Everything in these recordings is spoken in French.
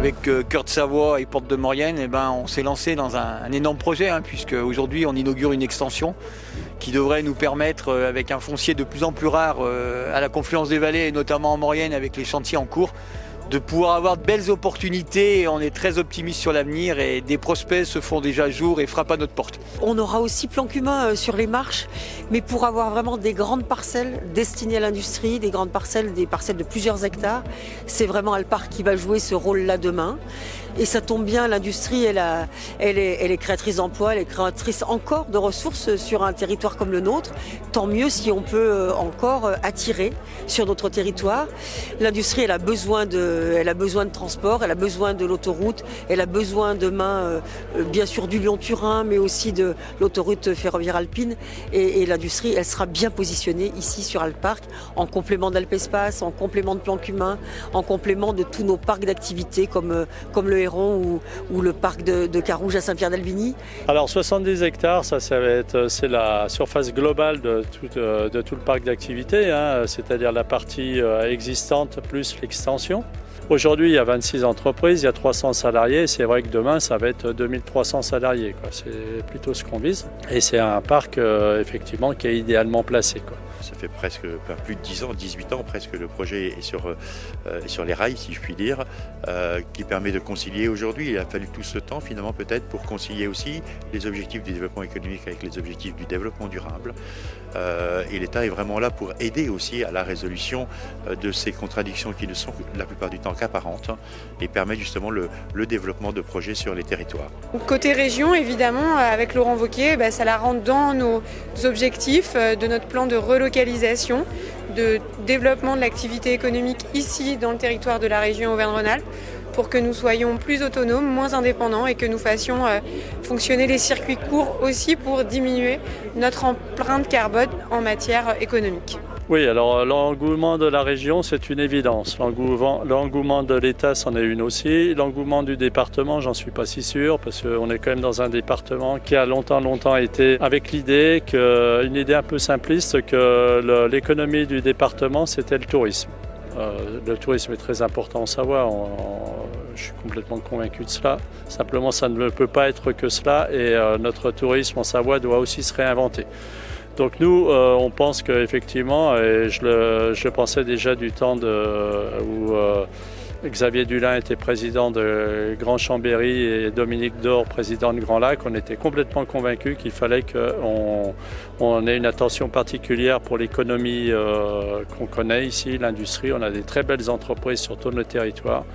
Avec Cœur de Savoie et Porte de Maurienne, on s'est lancé dans un énorme projet, puisque aujourd'hui on inaugure une extension qui devrait nous permettre, avec un foncier de plus en plus rare à la confluence des vallées, et notamment en Maurienne avec les chantiers en cours, de pouvoir avoir de belles opportunités. On est très optimiste sur l'avenir et des prospects se font déjà jour et frappent à notre porte. On aura aussi plan cumin sur les marches, mais pour avoir vraiment des grandes parcelles destinées à l'industrie, des parcelles de plusieurs hectares, c'est vraiment Alparc qui va jouer ce rôle-là demain. Et ça tombe bien, l'industrie, elle est créatrice d'emplois, elle est créatrice encore de ressources sur un territoire comme le nôtre. Tant mieux si on peut encore attirer sur notre territoire. L'industrie, elle a besoin de transport, elle a besoin de l'autoroute, elle a besoin demain, bien sûr, du Lyon-Turin, mais aussi de l'autoroute ferroviaire alpine. Et l'industrie, elle sera bien positionnée ici sur Alparc, en complément d'Alpespace, en complément de Plan Cumin, en complément de tous nos parcs d'activités comme le Héron ou le parc de Carouge à Saint-Pierre-d'Albigny. Alors 70 hectares, c'est la surface globale de tout le parc d'activités, c'est-à-dire la partie existante plus l'extension. Aujourd'hui, il y a 26 entreprises, il y a 300 salariés. C'est vrai que demain, ça va être 2300 salariés. C'est plutôt ce qu'on vise. Et c'est un parc, effectivement, qui est idéalement placé. Ça fait presque plus de 10 ans, 18 ans presque, le projet est sur les rails, si je puis dire, qui permet de concilier aujourd'hui. Il a fallu tout ce temps, finalement, peut-être, pour concilier aussi les objectifs du développement économique avec les objectifs du développement durable. Et l'État est vraiment là pour aider aussi à la résolution de ces contradictions qui ne sont la plupart du temps qu'apparentes et permet justement le développement de projets sur les territoires. Côté région, évidemment, avec Laurent Wauquiez, ça la rentre dans nos objectifs de notre plan de relocalisation, de développement de l'activité économique ici dans le territoire de la région Auvergne-Rhône-Alpes, pour que nous soyons plus autonomes, moins indépendants et que nous fassions fonctionner les circuits courts aussi pour diminuer notre empreinte carbone en matière économique. Oui, alors l'engouement de la région, c'est une évidence. L'engouement de l'État, c'en est une aussi. L'engouement du département, j'en suis pas si sûr, parce qu'on est quand même dans un département qui a longtemps été avec une idée un peu simpliste, que l'économie du département, c'était le tourisme. Le tourisme est très important en Savoie, je suis complètement convaincu de cela. Simplement, ça ne peut pas être que cela et notre tourisme en Savoie doit aussi se réinventer. Donc nous, on pense qu'effectivement, et je le pensais déjà du temps où Xavier Dulin était président de Grand Chambéry et Dominique Dore président de Grand Lac, on était complètement convaincus qu'il fallait qu'on ait une attention particulière pour l'économie qu'on connaît ici, l'industrie. On a des très belles entreprises sur tout notre territoire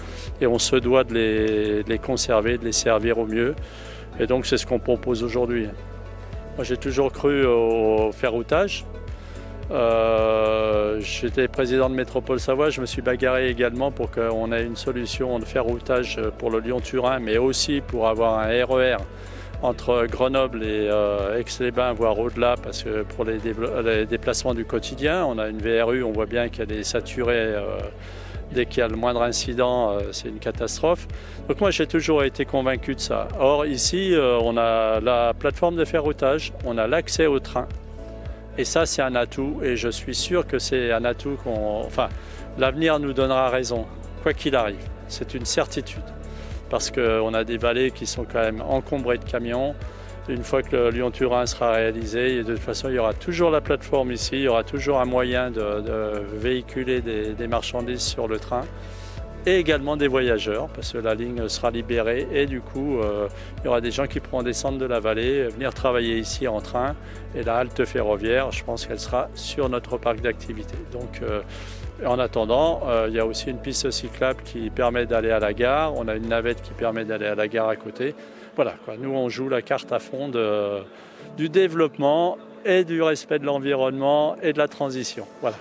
et on se doit de les conserver, de les servir au mieux. Et donc c'est ce qu'on propose aujourd'hui. Moi, j'ai toujours cru au ferroutage. J'étais président de Métropole Savoie, je me suis bagarré également pour qu'on ait une solution de ferroutage pour le Lyon-Turin, mais aussi pour avoir un RER entre Grenoble et Aix-les-Bains, voire au-delà, parce que pour les déplacements du quotidien, on a une VRU, on voit bien qu'elle est saturée. Dès qu'il y a le moindre incident, c'est une catastrophe. Donc moi, j'ai toujours été convaincu de ça. Or, ici, on a la plateforme de ferroutage, on a l'accès au train. Et ça, c'est un atout. Et je suis sûr que c'est un atout l'avenir nous donnera raison, quoi qu'il arrive. C'est une certitude. Parce qu'on a des vallées qui sont quand même encombrées de camions. Une fois que le Lyon-Turin sera réalisé, et de toute façon, il y aura toujours la plateforme ici, il y aura toujours un moyen de véhiculer des marchandises sur le train et également des voyageurs, parce que la ligne sera libérée et du coup, il y aura des gens qui pourront descendre de la vallée, venir travailler ici en train et la halte ferroviaire, je pense qu'elle sera sur notre parc d'activités. Donc, en attendant, il y a aussi une piste cyclable qui permet d'aller à la gare, on a une navette qui permet d'aller à la gare à côté. Voilà, nous on joue la carte à fond du développement et du respect de l'environnement et de la transition. Voilà.